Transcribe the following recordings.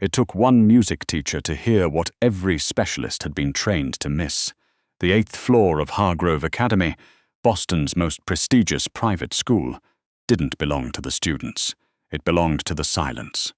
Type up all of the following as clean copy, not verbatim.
It took one music teacher to hear what every specialist had been trained to miss. The 8th floor of Hargrove Academy, Boston's most prestigious private school, didn't belong to the students. It belonged to the silence.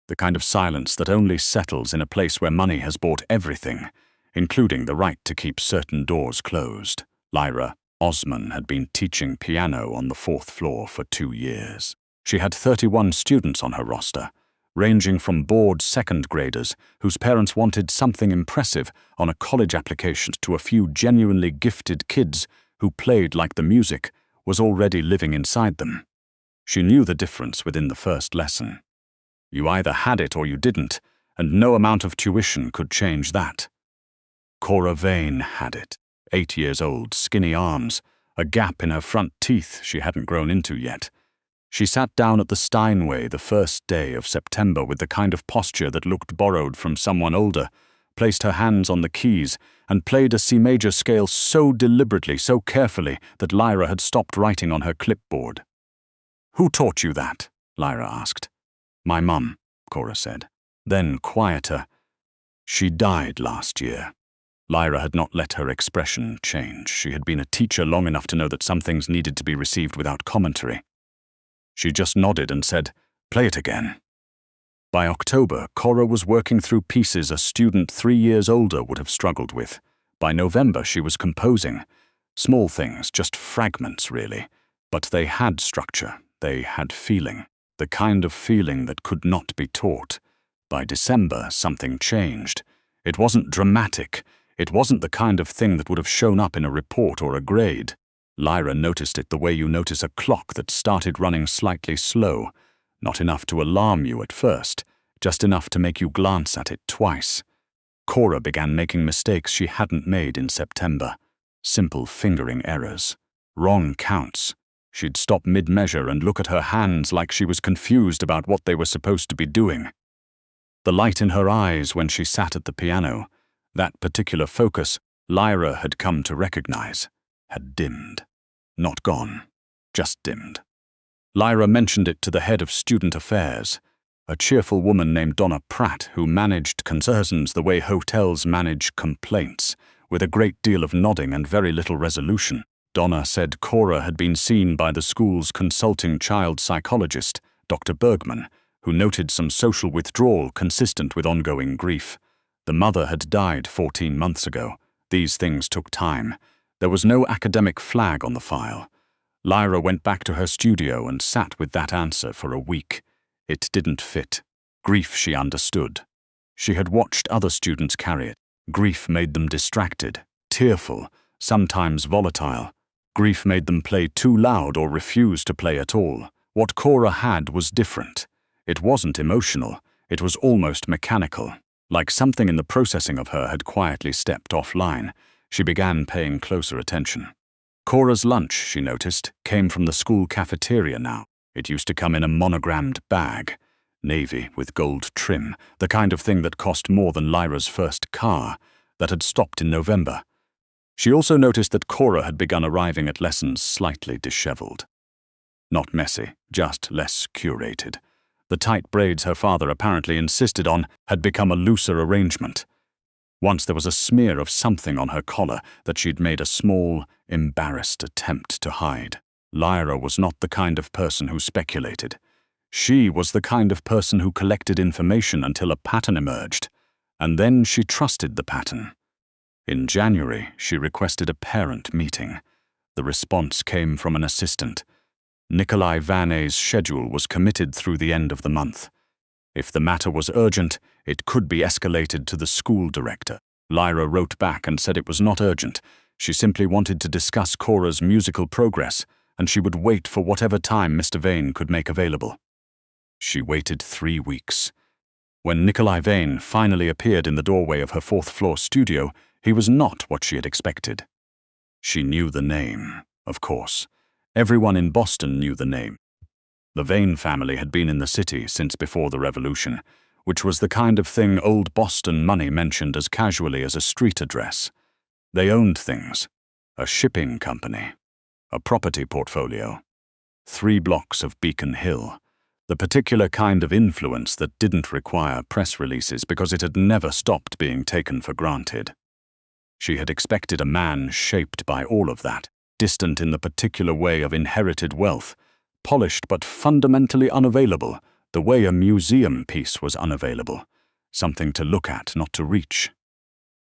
The kind of silence that only settles in a place where money has bought everything, including the right to keep certain doors closed. Lyra Osman had been teaching piano on the 4th floor for 2 years. She had 31 students on her roster, ranging from bored second graders whose parents wanted something impressive on a college application to a few genuinely gifted kids who played like the music was already living inside them. She knew the difference within the first lesson. You either had it or you didn't, and no amount of tuition could change that. Cora Vane had it. 8 years old, skinny arms, a gap in her front teeth she hadn't grown into yet. She sat down at the Steinway the first day of September with the kind of posture that looked borrowed from someone older, placed her hands on the keys, and played a C major scale so deliberately, so carefully, that Lyra had stopped writing on her clipboard. "Who taught you that?" Lyra asked. "My mum," Cora said. Then, quieter, "She died last year." Lyra had not let her expression change. She had been a teacher long enough to know that some things needed to be received without commentary. She just nodded and said, "Play it again." By October, Cora was working through pieces a student 3 years older would have struggled with. By November, she was composing. Small things, just fragments, really. But they had structure. They had feeling. The kind of feeling that could not be taught. By December, something changed. It wasn't dramatic. It wasn't the kind of thing that would have shown up in a report or a grade. Lyra noticed it the way you notice a clock that started running slightly slow. Not enough to alarm you at first, just enough to make you glance at it twice. Cora began making mistakes she hadn't made in September. Simple fingering errors. Wrong counts. She'd stop mid-measure and look at her hands like she was confused about what they were supposed to be doing. The light in her eyes when she sat at the piano, that particular focus Lyra had come to recognize, had dimmed. Not gone, just dimmed. Lyra mentioned it to the head of student affairs, a cheerful woman named Donna Pratt who managed concerns the way hotels manage complaints, with a great deal of nodding and very little resolution. Donna said Cora had been seen by the school's consulting child psychologist, Dr. Bergman, who noted some social withdrawal consistent with ongoing grief. The mother had died 14 months ago. These things took time. There was no academic flag on the file. Lyra went back to her studio and sat with that answer for a week. It didn't fit. Grief she understood. She had watched other students carry it. Grief made them distracted, tearful, sometimes volatile. Grief made them play too loud or refuse to play at all. What Cora had was different. It wasn't emotional. It was almost mechanical. Like something in the processing of her had quietly stepped offline. She began paying closer attention. Cora's lunch, she noticed, came from the school cafeteria now. It used to come in a monogrammed bag, navy with gold trim, the kind of thing that cost more than Lyra's first car, that had stopped in November. She also noticed that Cora had begun arriving at lessons slightly disheveled. Not messy, just less curated. The tight braids her father apparently insisted on had become a looser arrangement. Once there was a smear of something on her collar that she'd made a small, embarrassed attempt to hide. Lyra was not the kind of person who speculated. She was the kind of person who collected information until a pattern emerged, and then she trusted the pattern. In January, she requested a parent meeting. The response came from an assistant. Lyra Vane's schedule was committed through the end of the month. If the matter was urgent, it could be escalated to the school director. Lyra wrote back and said it was not urgent. She simply wanted to discuss Cora's musical progress, and she would wait for whatever time Mr. Vane could make available. She waited 3 weeks. When Lyra Vane finally appeared in the doorway of her 4th-floor studio, he was not what she had expected. She knew the name, of course. Everyone in Boston knew the name. The Vane family had been in the city since before the Revolution, which was the kind of thing old Boston money mentioned as casually as a street address. They owned things, a shipping company, a property portfolio, 3 blocks of Beacon Hill, The particular kind of influence that didn't require press releases because it had never stopped being taken for granted. She had expected a man shaped by all of that, distant in the particular way of inherited wealth, polished but fundamentally unavailable, the way a museum piece was unavailable, something to look at, not to reach.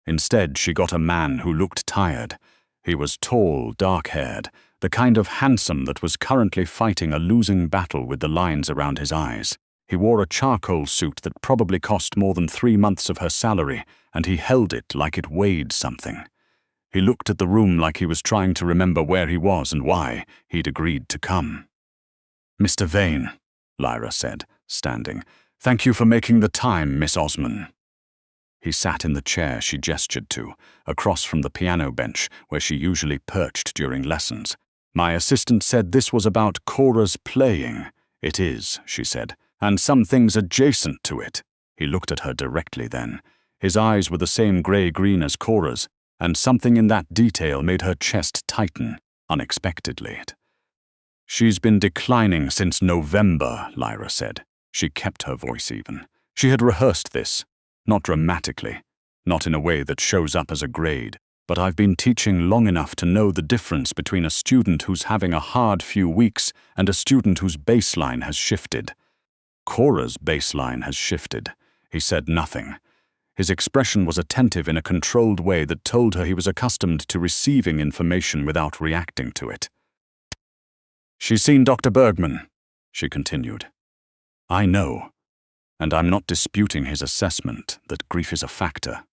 Instead, she got a man who looked tired. He was tall, dark-haired, the kind of handsome that was currently fighting a losing battle with the lines around his eyes. He wore a charcoal suit that probably cost more than 3 months of her salary, and he held it like it weighed something. He looked at the room like he was trying to remember where he was and why he'd agreed to come. "Mr. Vane," Lyra said, standing. "Thank you for making the time, Miss Osman." He sat in the chair she gestured to, across from the piano bench where she usually perched during lessons. "My assistant said this was about Cora's playing." "It is," she said, "and some things adjacent to it." He looked at her directly then. His eyes were the same grey-green as Cora's, and something in that detail made her chest tighten, unexpectedly. "She's been declining since November," Lyra said. She kept her voice even. She had rehearsed this. Not dramatically, not in a way that shows up as a grade, but I've been teaching long enough to know the difference between a student who's having a hard few weeks and a student whose baseline has shifted. Cora's baseline has shifted. He said nothing. His expression was attentive in a controlled way that told her he was accustomed to receiving information without reacting to it. "She's seen Dr. Bergman," she continued. "I know. And I'm not disputing his assessment that grief is a factor.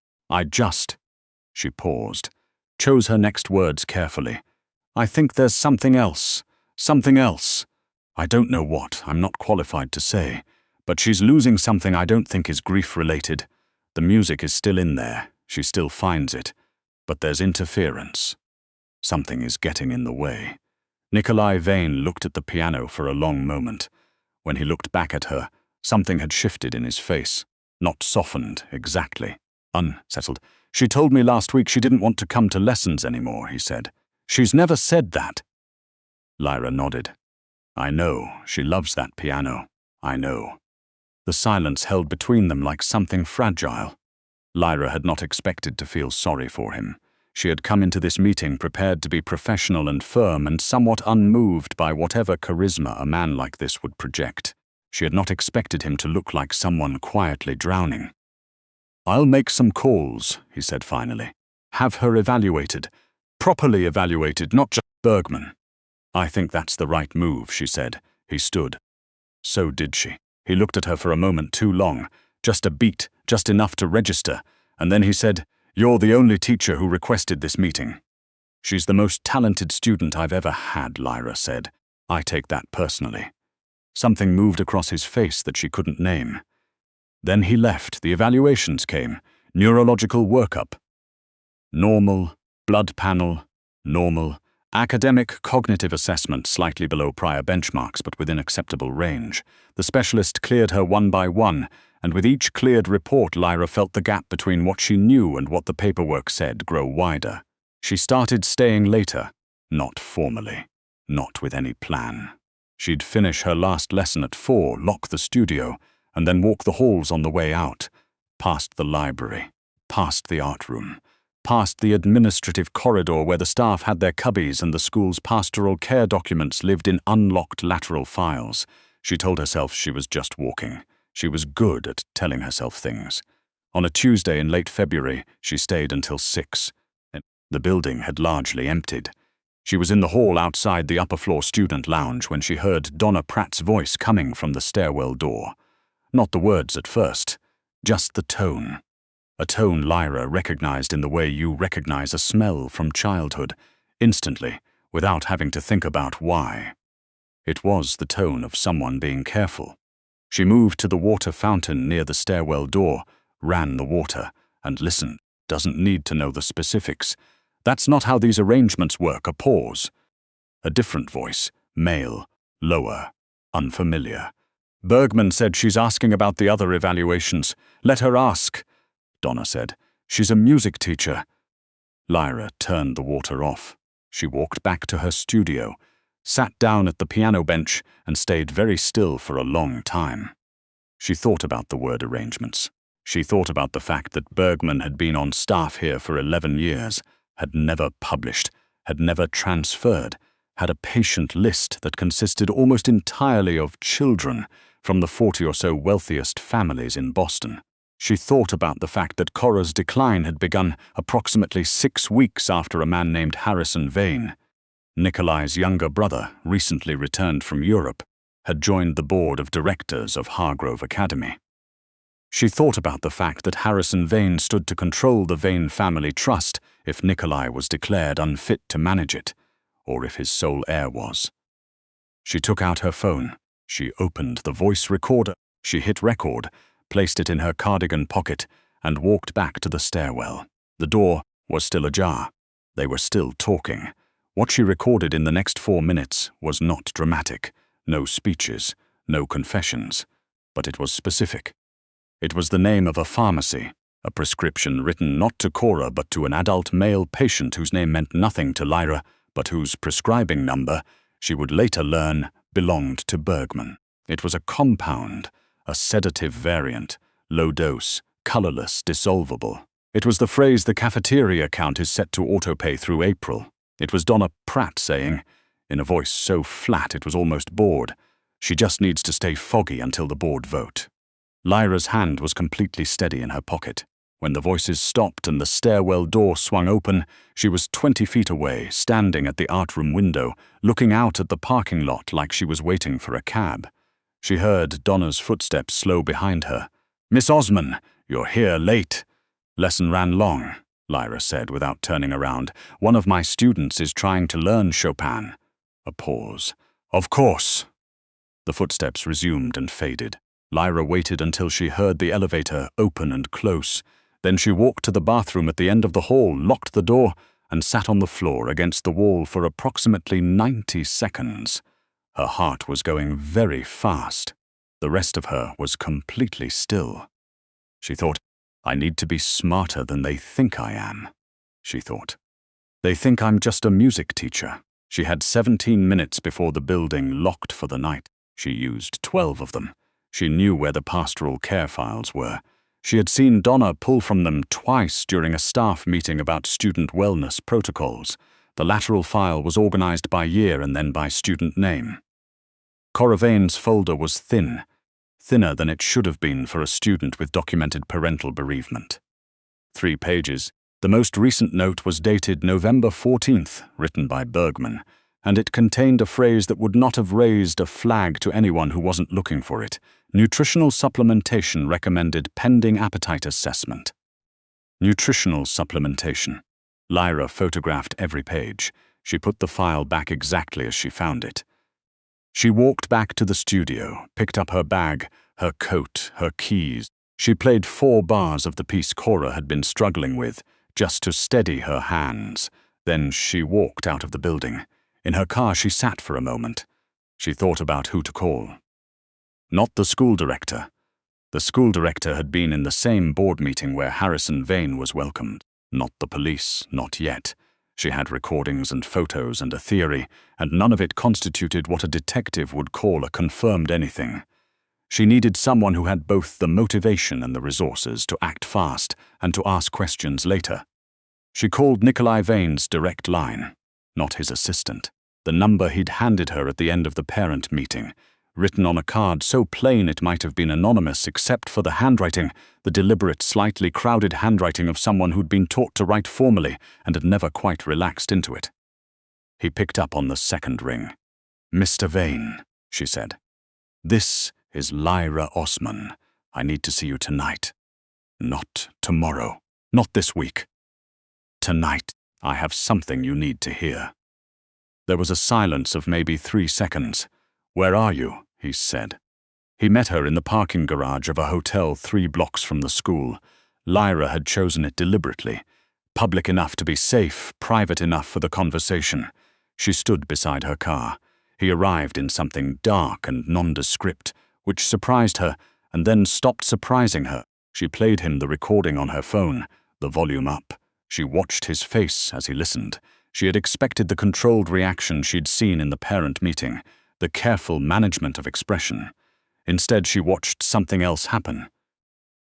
She paused, chose her next words carefully. "I think there's something else. I don't know what, I'm not qualified to say, but she's losing something I don't think is grief-related. The music is still in there, she still finds it, but there's interference. Something is getting in the way." Nikolai Vane looked at the piano for a long moment. When he looked back at her, something had shifted in his face. Not softened, exactly. Unsettled. "She told me last week she didn't want to come to lessons anymore," he said. "She's never said that." Lyra nodded. "I know, she loves that piano. I know." The silence held between them like something fragile. Lyra had not expected to feel sorry for him. She had come into this meeting prepared to be professional and firm and somewhat unmoved by whatever charisma a man like this would project. She had not expected him to look like someone quietly drowning. "I'll make some calls," he said finally. "Have her evaluated. Properly evaluated, not just Bergman." "I think that's the right move," she said. He stood. So did she. He looked at her for a moment too long, just a beat, just enough to register, and then he said, "You're the only teacher who requested this meeting." "She's the most talented student I've ever had," Lyra said. "I take that personally." Something moved across his face that she couldn't name. Then he left. The evaluations came. Neurological workup. Normal. Blood panel. Normal. Academic cognitive assessment slightly below prior benchmarks but within acceptable range. The specialist cleared her one by one, and with each cleared report Lyra felt the gap between what she knew and what the paperwork said grow wider. She started staying later. Not formally. Not with any plan. She'd finish her last lesson at 4, lock the studio, and then walk the halls on the way out, past the library, past the art room, past the administrative corridor where the staff had their cubbies and the school's pastoral care documents lived in unlocked lateral files. She told herself she was just walking. She was good at telling herself things. On a Tuesday in late February, she stayed until 6. The building had largely emptied. She was in the hall outside the upper-floor student lounge when she heard Donna Pratt's voice coming from the stairwell door. Not the words at first, just the tone. A tone Lyra recognized in the way you recognize a smell from childhood, instantly, without having to think about why. It was the tone of someone being careful. She moved to the water fountain near the stairwell door, ran the water, and listened. Doesn't need to know the specifics. That's not how these arrangements work. A pause. A different voice, male, lower, unfamiliar. "Bergman said she's asking about the other evaluations. Let her ask," Donna said. "She's a music teacher." Lyra turned the water off. She walked back to her studio, sat down at the piano bench, and stayed very still for a long time. She thought about the word arrangements. She thought about the fact that Bergman had been on staff here for 11 years, had never published, had never transferred, had a patient list that consisted almost entirely of children from the 40 or so wealthiest families in Boston. She thought about the fact that Cora's decline had begun approximately 6 weeks after a man named Harrison Vane, Nikolai's younger brother, recently returned from Europe, had joined the board of directors of Hargrove Academy. She thought about the fact that Harrison Vane stood to control the Vane family trust if Nikolai was declared unfit to manage it, or if his sole heir was. She took out her phone. She opened the voice recorder. She hit record, placed it in her cardigan pocket, and walked back to the stairwell. The door was still ajar. They were still talking. What she recorded in the next 4 minutes was not dramatic. No speeches, no confessions. But it was specific. It was the name of a pharmacy, a prescription written not to Cora but to an adult male patient whose name meant nothing to Lyra, but whose prescribing number, she would later learn, belonged to Bergman. It was a compound, a sedative variant, low dose, colorless, dissolvable. It was the phrase the cafeteria account is set to autopay through April. It was Donna Pratt saying, in a voice so flat it was almost bored, "She just needs to stay foggy until the board vote." Lyra's hand was completely steady in her pocket. When the voices stopped and the stairwell door swung open, she was 20 feet away, standing at the art room window, looking out at the parking lot like she was waiting for a cab. She heard Donna's footsteps slow behind her. "Miss Osman, you're here late." "Lesson ran long," Lyra said without turning around. "One of my students is trying to learn Chopin." A pause. "Of course." The footsteps resumed and faded. Lyra waited until she heard the elevator open and close. Then she walked to the bathroom at the end of the hall, locked the door, and sat on the floor against the wall for approximately 90 seconds. Her heart was going very fast. The rest of her was completely still. She thought, "I need to be smarter than they think I am," she thought. "They think I'm just a music teacher." She had 17 minutes before the building locked for the night. She used 12 of them. She knew where the pastoral care files were. She had seen Donna pull from them twice during a staff meeting about student wellness protocols. The lateral file was organized by year and then by student name. Cora Vane's folder was thin, thinner than it should have been for a student with documented parental bereavement. 3 pages. The most recent note was dated November 14th, written by Bergman, and it contained a phrase that would not have raised a flag to anyone who wasn't looking for it. Nutritional supplementation recommended pending appetite assessment. Nutritional supplementation. Lyra photographed every page. She put the file back exactly as she found it. She walked back to the studio, picked up her bag, her coat, her keys. She played 4 bars of the piece Cora had been struggling with, just to steady her hands. Then she walked out of the building. In her car she sat for a moment. She thought about who to call. Not the school director. The school director had been in the same board meeting where Harrison Vane was welcomed. Not the police, not yet. She had recordings and photos and a theory, and none of it constituted what a detective would call a confirmed anything. She needed someone who had both the motivation and the resources to act fast and to ask questions later. She called Nikolai Vane's direct line, not his assistant. The number he'd handed her at the end of the parent meeting, written on a card so plain it might have been anonymous except for the handwriting, the deliberate, slightly crowded handwriting of someone who'd been taught to write formally and had never quite relaxed into it. He picked up on the second ring. "Mr. Vane," she said. "This is Lyra Osman. I need to see you tonight. Not tomorrow. Not this week. Tonight, I have something you need to hear." There was a silence of maybe 3 seconds. "Where are you?" he said. He met her in the parking garage of a hotel 3 blocks from the school. Lyra had chosen it deliberately. Public enough to be safe, private enough for the conversation. She stood beside her car. He arrived in something dark and nondescript, which surprised her and then stopped surprising her. She played him the recording on her phone, the volume up. She watched his face as he listened. She had expected the controlled reaction she'd seen in the parent meeting, the careful management of expression. Instead, she watched something else happen.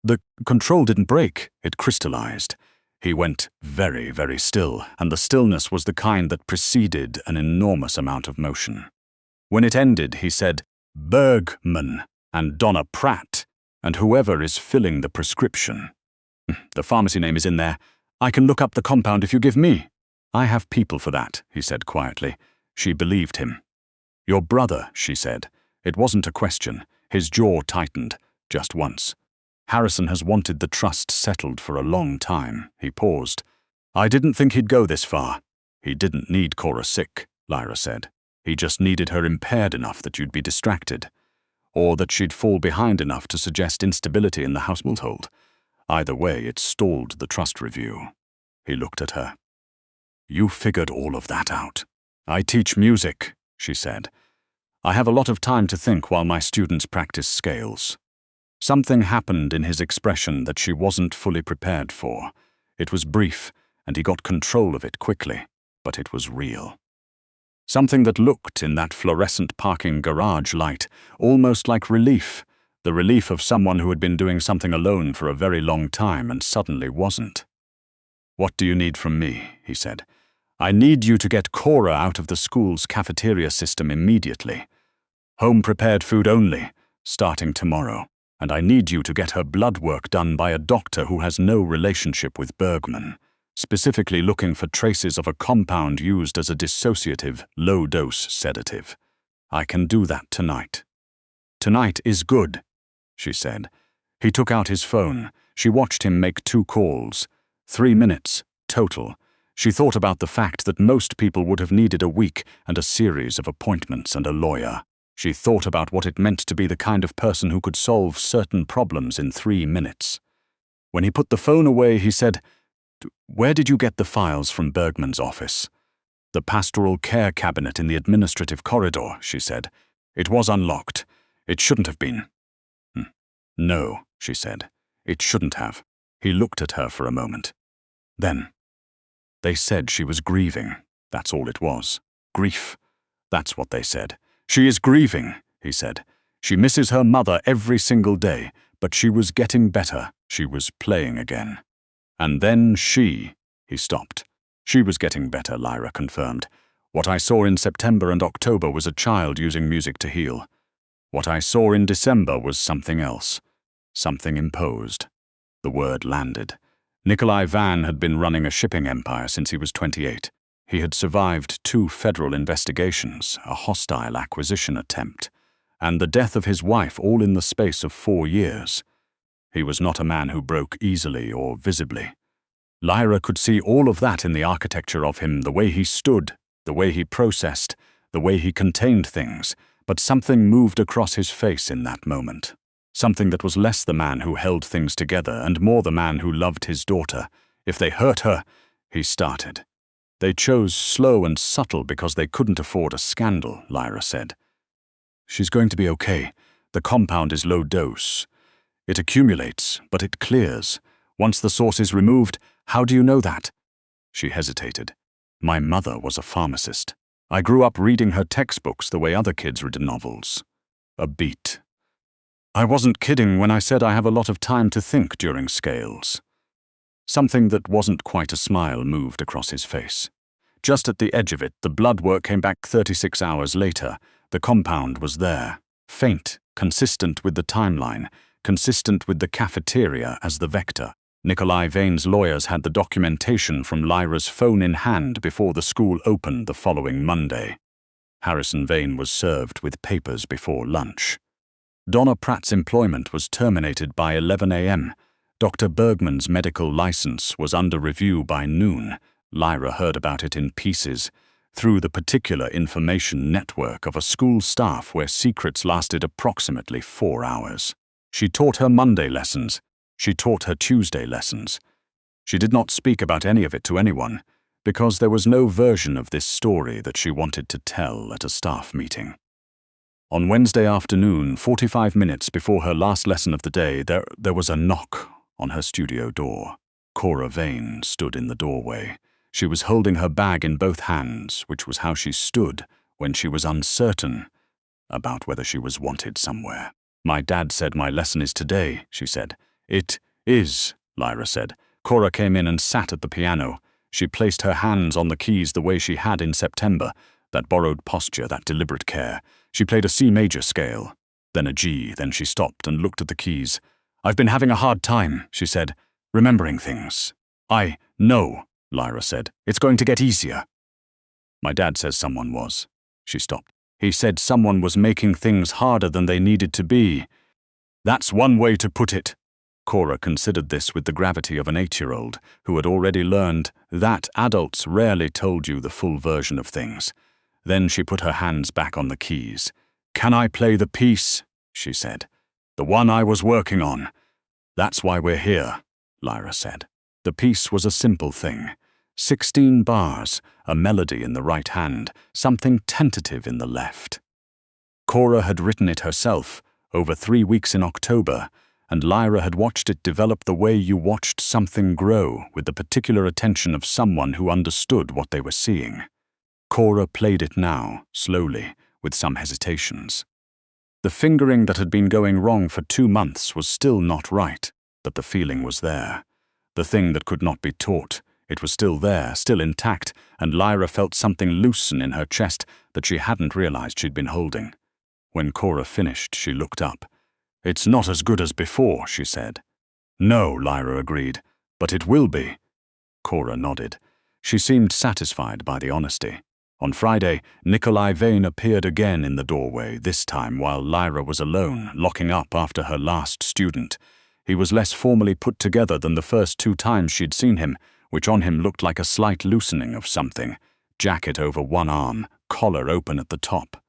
The control didn't break, it crystallized. He went very, very still, and the stillness was the kind that preceded an enormous amount of motion. When it ended, he said, "Bergman and Donna Pratt, and whoever is filling the prescription. The pharmacy name is in there. I can look up the compound if you give me." "I have people for that," he said quietly. She believed him. "Your brother," she said. It wasn't a question. His jaw tightened, just once. "Harrison has wanted the trust settled for a long time." He paused. "I didn't think he'd go this far." "He didn't need Cora sick," Lyra said. "He just needed her impaired enough that you'd be distracted. Or that she'd fall behind enough to suggest instability in the household. Either way, it stalled the trust review." He looked at her. "You figured all of that out." "I teach music," she said. "I have a lot of time to think while my students practice scales." Something happened in his expression that she wasn't fully prepared for. It was brief, and he got control of it quickly, but it was real. Something that looked, in that fluorescent parking garage light, almost like relief, the relief of someone who had been doing something alone for a very long time and suddenly wasn't. "What do you need from me?" he said. "I need you to get Cora out of the school's cafeteria system immediately. Home-prepared food only, starting tomorrow. And I need you to get her blood work done by a doctor who has no relationship with Bergman, specifically looking for traces of a compound used as a dissociative, low-dose sedative. I can do that tonight." "Tonight is good," she said. He took out his phone. She watched him make 2 calls. 3 minutes, total. She thought about the fact that most people would have needed a week and a series of appointments and a lawyer. She thought about what it meant to be the kind of person who could solve certain problems in 3 minutes. When he put the phone away, he said, "Where did you get the files from Bergman's office?" "The pastoral care cabinet in the administrative corridor," she said. "It was unlocked. It shouldn't have been." "No," she said. "It shouldn't have." He looked at her for a moment. Then, "They said she was grieving. That's all it was. Grief. That's what they said. She is grieving," he said. "She misses her mother every single day, but she was getting better. She was playing again." "And then he stopped. "She was getting better," Lyra confirmed. "What I saw in September and October was a child using music to heal. What I saw in December was something else. Something imposed." The word landed. Nikolai Vane had been running a shipping empire since he was 28. He had survived 2 federal investigations, a hostile acquisition attempt, and the death of his wife all in the space of 4 years. He was not a man who broke easily or visibly. Lyra could see all of that in the architecture of him, the way he stood, the way he processed, the way he contained things, but something moved across his face in that moment. Something that was less the man who held things together and more the man who loved his daughter. If they hurt her, he started. "They chose slow and subtle because they couldn't afford a scandal," Lyra said. "She's going to be okay. The compound is low dose. It accumulates, but it clears. Once the source is removed, how do you know that?" She hesitated. "My mother was a pharmacist. I grew up reading her textbooks the way other kids read novels." A beat. "I wasn't kidding when I said I have a lot of time to think during scales." Something that wasn't quite a smile moved across his face. Just at the edge of it, the blood work came back 36 hours later. The compound was there. Faint, consistent with the timeline, consistent with the cafeteria as the vector. Nikolai Vane's lawyers had the documentation from Lyra's phone in hand before the school opened the following Monday. Harrison Vane was served with papers before lunch. Donna Pratt's employment was terminated by 11 a.m. Dr. Bergman's medical license was under review by noon. Lyra heard about it in pieces, through the particular information network of a school staff where secrets lasted approximately 4 hours. She taught her Monday lessons. She taught her Tuesday lessons. She did not speak about any of it to anyone, because there was no version of this story that she wanted to tell at a staff meeting. On Wednesday afternoon, 45 minutes before her last lesson of the day, there was a knock on her studio door. Cora Vane stood in the doorway. She was holding her bag in both hands, which was how she stood when she was uncertain about whether she was wanted somewhere. "My dad said my lesson is today," she said. "It is," Lyra said. Cora came in and sat at the piano. She placed her hands on the keys the way she had in September, that borrowed posture, that deliberate care. She played a C major scale, then a G, then she stopped and looked at the keys. "I've been having a hard time," she said, "remembering things." "I know," Lyra said. "It's going to get easier." "My dad says someone was." She stopped. "He said someone was making things harder than they needed to be." "That's one way to put it." Cora considered this with the gravity of an 8-year-old who had already learned that adults rarely told you the full version of things. Then she put her hands back on the keys. "Can I play the piece?" she said. "The one I was working on." "That's why we're here," Lyra said. The piece was a simple thing. 16 bars, a melody in the right hand, something tentative in the left. Cora had written it herself, over 3 weeks in October, and Lyra had watched it develop the way you watched something grow, with the particular attention of someone who understood what they were seeing. Cora played it now, slowly, with some hesitations. The fingering that had been going wrong for 2 months was still not right, but the feeling was there. The thing that could not be taught, it was still there, still intact, and Lyra felt something loosen in her chest that she hadn't realized she'd been holding. When Cora finished, she looked up. "It's not as good as before," she said. "No," Lyra agreed, "but it will be." Cora nodded. She seemed satisfied by the honesty. On Friday, Cora Vane appeared again in the doorway, this time while Lyra was alone, locking up after her last student. He was less formally put together than the first 2 times she'd seen him, which on him looked like a slight loosening of something. Jacket over one arm, collar open at the top.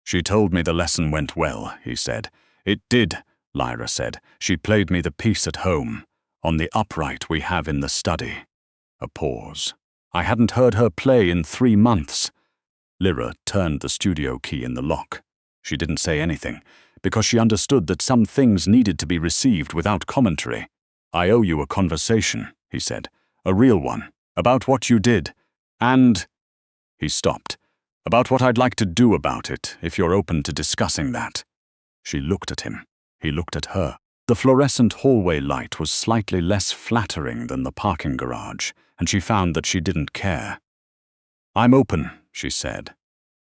"She told me the lesson went well," he said. "It did," Lyra said. "She played me the piece at home, on the upright we have in the study." A pause. "I hadn't heard her play in 3 months. Lyra turned the studio key in the lock. She didn't say anything, because she understood that some things needed to be received without commentary. "I owe you a conversation," he said. "A real one, about what you did. And—" he stopped. "About what I'd like to do about it, if you're open to discussing that." She looked at him. He looked at her. The fluorescent hallway light was slightly less flattering than the parking garage, and she found that she didn't care. "I'm open," she said.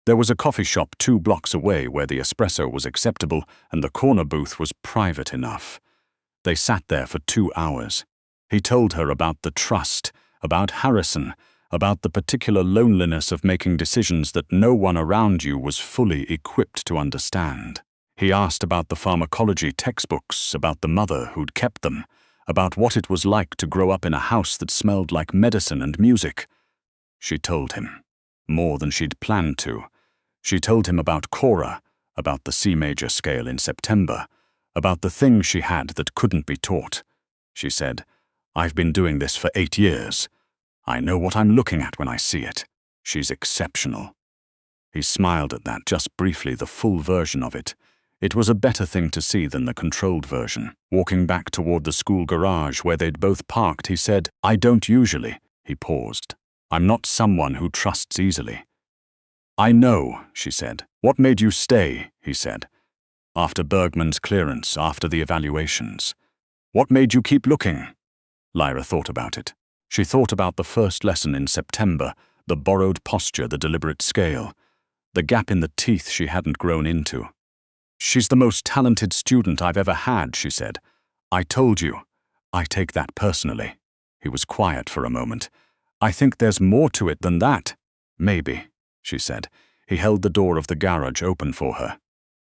There was a coffee shop 2 blocks away where the espresso was acceptable and the corner booth was private enough. They sat there for 2 hours. He told her about the trust, about Harrison, about the particular loneliness of making decisions that no one around you was fully equipped to understand. He asked about the pharmacology textbooks, about the mother who'd kept them, about what it was like to grow up in a house that smelled like medicine and music. She told him, more than she'd planned to. She told him about Cora, about the C major scale in September, about the things she had that couldn't be taught. She said, "I've been doing this for 8 years. I know what I'm looking at when I see it. She's exceptional." He smiled at that, just briefly, the full version of it. It was a better thing to see than the controlled version. Walking back toward the school garage where they'd both parked, he said, "I don't usually." He paused. "I'm not someone who trusts easily." "I know," she said. "What made you stay?" he said. "After Bergman's clearance, after the evaluations. What made you keep looking?" Lyra thought about it. She thought about the first lesson in September, the borrowed posture, the deliberate scale, the gap in the teeth she hadn't grown into. "She's the most talented student I've ever had," she said. "I told you. I take that personally." He was quiet for a moment. "I think there's more to it than that." "Maybe," she said. He held the door of the garage open for her.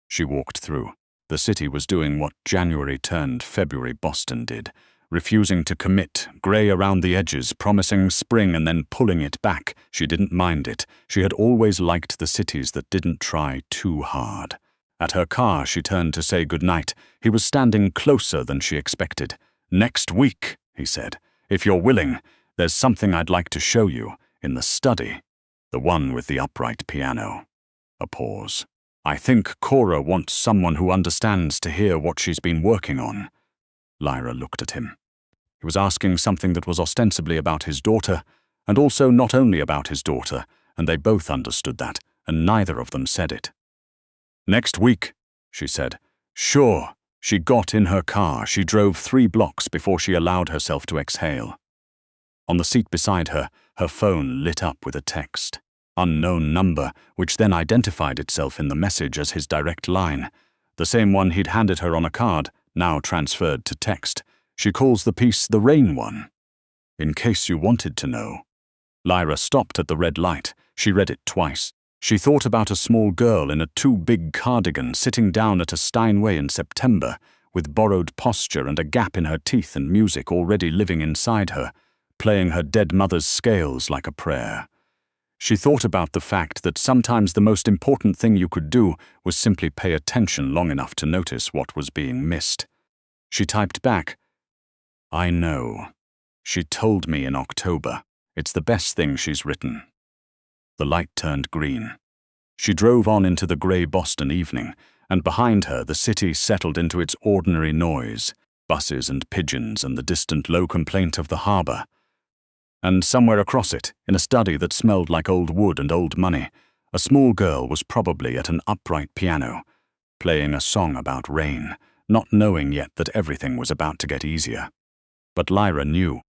She walked through. The city was doing what January turned February Boston did, refusing to commit, gray around the edges, promising spring and then pulling it back. She didn't mind it. She had always liked the cities that didn't try too hard. At her car, she turned to say goodnight. He was standing closer than she expected. "Next week," he said. "If you're willing, there's something I'd like to show you, in the study. The one with the upright piano." A pause. "I think Cora wants someone who understands to hear what she's been working on." Lyra looked at him. He was asking something that was ostensibly about his daughter, and also not only about his daughter, and they both understood that, and neither of them said it. "Next week," she said. "Sure." She got in her car. She drove 3 blocks before she allowed herself to exhale. On the seat beside her, her phone lit up with a text. Unknown number, which then identified itself in the message as his direct line. The same one he'd handed her on a card, now transferred to text. She calls the piece the Rain One. In case you wanted to know. Lyra stopped at the red light. She read it twice. She thought about a small girl in a too big cardigan sitting down at a Steinway in September, with borrowed posture and a gap in her teeth and music already living inside her, playing her dead mother's scales like a prayer. She thought about the fact that sometimes the most important thing you could do was simply pay attention long enough to notice what was being missed. She typed back, "I know. She told me in October. It's the best thing she's written." The light turned green. She drove on into the grey Boston evening, and behind her the city settled into its ordinary noise, buses and pigeons and the distant low complaint of the harbour. And somewhere across it, in a study that smelled like old wood and old money, a small girl was probably at an upright piano, playing a song about rain, not knowing yet that everything was about to get easier. But Lyra knew.